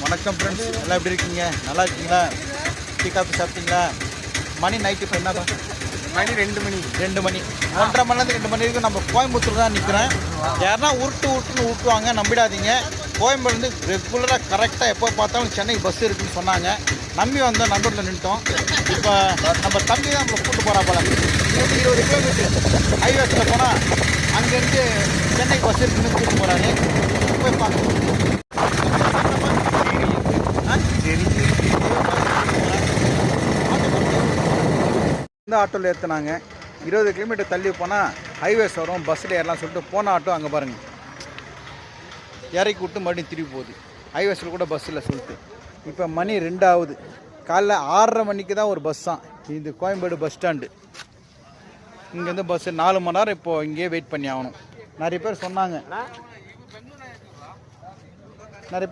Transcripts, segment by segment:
வணக்கம் ஃப்ரெண்ட்ஸ், எல்லாம் எப்படி இருக்கீங்க? நல்லா இருக்கீங்களா? டீ காஃபி சாப்பிட்டீங்களா? மணி நைட்டு இப்போ என்ன மணி 2 மணி 1:30 மணிலேருந்து 2 மணி வரைக்கும் நம்ம கோயம்புத்தூர் தான் நிற்கிறேன். யாருன்னா உருட்டுன்னு ஊட்டுவாங்க, நம்பிடாதீங்க. கோயம்புலேருந்து ரெகுலராக கரெக்டாக எப்போ பார்த்தாலும் சென்னை பஸ் இருக்குதுன்னு சொன்னாங்க. நம்பி வந்தோம், நண்பர்கள் நின்றுட்டோம். இப்போ நம்ம தம்பி தான் நம்மளை கூப்பிட்டு போகிறா போல. 20 கிலோமீட்டர் ஹைவேஸில் போனால் அங்கேருந்து சென்னை பஸ் இருக்குன்னு கூப்பிட்டு போகிறாரு. போய் பார்க்கணும். இந்த ஆட்டோவில் ஏற்றுனாங்க. 20 கிலோமீட்டர் தள்ளி போனால் ஹைவேஸ் வரும், பஸ்ஸில் ஏறலாம் சொல்லிட்டு போன ஆட்டோ அங்கே பாருங்கள் இறக்கி விட்டு மறுபடியும் திரும்பி போகுது. ஹைவேஸில் கூட பஸ் இல்லை சொல்லிட்டு. இப்போ மணி 2 ஆகுது. காலைல 6:30 மணிக்கு தான் ஒரு பஸ் தான். இது கோயம்பேடு பஸ் ஸ்டாண்டு. இங்கேருந்து பஸ்ஸு 4 மணி நேரம் இப்போது இங்கேயே வெயிட் பண்ணி ஆகணும். நிறைய பேர் சொன்னாங்க,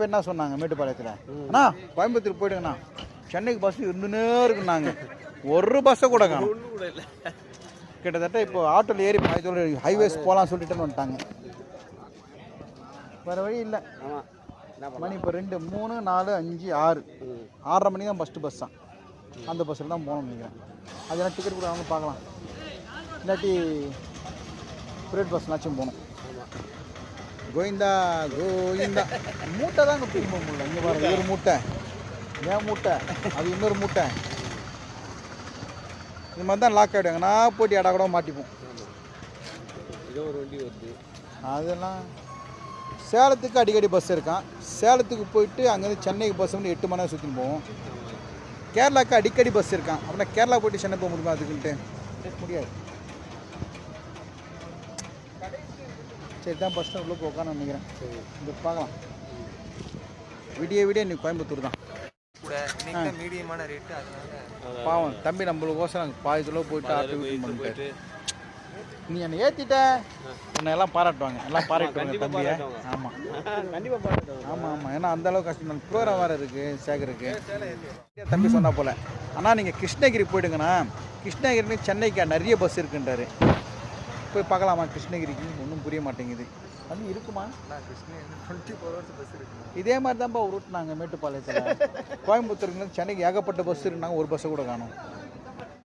என்ன சொன்னாங்க மேட்டுப்பாளையத்தில், அண்ணா கோயம்புத்தூர் போயிடுங்கண்ணா, சென்னைக்கு பஸ் இருந்துன்னே இருக்குன்னாங்க. ஒரு பஸ்ஸை கூட காணும். கிட்டத்தட்ட இப்போ ஆட்டோவில் ஏறி ஹைவேஸ் போகலாம் சொல்லிட்டுன்னு வந்துட்டாங்க. வேறு வழி இல்லை. மணி இப்போ 2, 3, 4, 5, 6 6:30 மணி தான் ஃபஸ்ட்டு பஸ் தான். அந்த பஸ்ஸில் தான் போகணும்னு நினைக்கிறேன். அதெல்லாம் டிக்கெட் கூட அவங்க பார்க்கலாம். இல்லாட்டி ப்ரைவேட் பஸ்னாச்சும் போகணும். கோவிந்தா கோவிந்தா. மூட்டை தான் இங்கே திரும்ப முடியல. இங்கே பாருங்க, ஒரு மூட்டை, ஏன் மூட்டை, அது இன்னொரு மூட்டை. இது மாதிரி தான் லாக் ஆகிடுவாங்கண்ணா, போட்டி அடா கூட மாட்டிப்போம். அதெல்லாம் சேலத்துக்கு அடிக்கடி பஸ் இருக்கான். சேலத்துக்கு போயிட்டு அங்கேருந்து சென்னைக்கு பஸ் வந்து 8 மணி நேரம் சுற்றின்னு போவோம். கேரளாவுக்கு அடிக்கடி பஸ் இருக்கான். அப்படின்னா கேரளா போய்ட்டு சென்னை போக முடியுமா? அதுக்குன்ட்டு முடியாது. சரி தான் பஸ் ஸ்டாண்ட் உள்ளே உட்காந்து நினைக்கிறேன். இது பார்க்கலாம். விடிய நீ கோயம்புத்தூர் தான் மீடியமான ரேட்டு. பாவம் தம்பி, நம்மளுக்கோசரம் பாதியில் போயிட்டு ஆட்டோ பண்ணிட்டு நீ என்னை ஏற்றிட்ட, உன்னை எல்லாம் பாராட்டுவாங்க. எல்லாம் பாராட்டுவாங்க தம்பியை. ஆமாம் கண்டிப்பாக பாராட்டுவாங்க. ஆமாம். ஏன்னா அந்தளவுக்கு கஷ்டம். ப்ரோக்ராம் வேறு இருக்குது சேகருக்கு. தம்பி சொன்னா போல், ஆனால் நீங்கள் கிருஷ்ணகிரி போயிடுங்கண்ணா, கிருஷ்ணகிரின்னு சென்னைக்கு நிறைய பஸ் இருக்குன்றாரு. போய் பார்க்கலாமா கிருஷ்ணகிரிக்கு? ஒன்றும் புரிய மாட்டேங்குது. அது இருக்குமா? கிருஷ்ணகிரி 24 hours பஸ் இருக்கு. இதே மாதிரி தான்ப்பா உருட்டுனாங்க மேட்டுப்பாளையத்தில். கோயம்புத்தூருக்கு சென்னைக்கு ஏகப்பட்ட பஸ் இருக்குனாங்க, ஒரு பஸ்ஸை கூட காணும்.